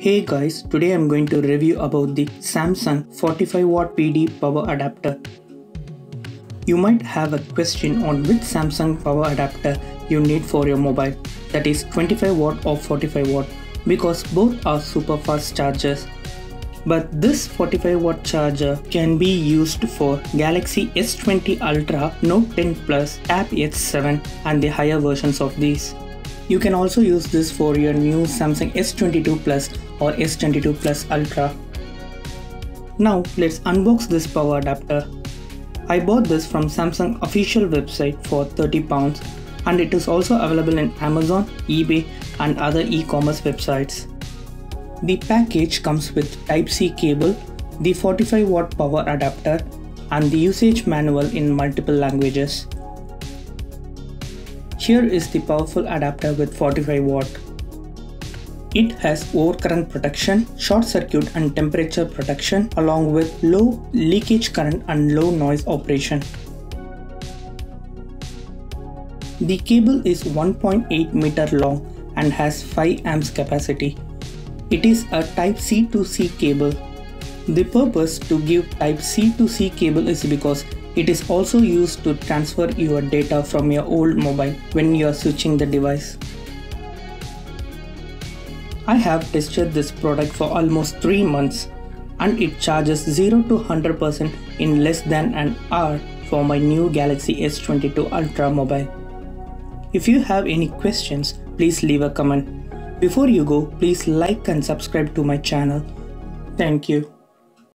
Hey guys, today I'm going to review about the Samsung 45W PD power adapter. You might have a question on which Samsung power adapter you need for your mobile, that is 25W or 45W, because both are super fast chargers. But this 45W charger can be used for Galaxy S20 Ultra, Note 10 Plus, Tab S7 and the higher versions of these. You can also use this for your new Samsung S22 Plus or S22 Plus Ultra. Now let's unbox this power adapter. I bought this from Samsung official website for £30 and it is also available in Amazon, eBay and other e-commerce websites. The package comes with Type-C cable, the 45W power adapter and the usage manual in multiple languages. Here is the powerful adapter with 45W. It has overcurrent protection, short circuit and temperature protection along with low leakage current and low noise operation. The cable is 1.8 meter long and has 5 amps capacity. It is a Type-C to C cable. The purpose to give Type-C to C cable is because it is also used to transfer your data from your old mobile when you are switching the device. I have tested this product for almost 3 months and it charges 0 to 100% in less than an hour for my new Galaxy S22 Ultra mobile. If you have any questions, please leave a comment. Before you go, please like and subscribe to my channel. Thank you.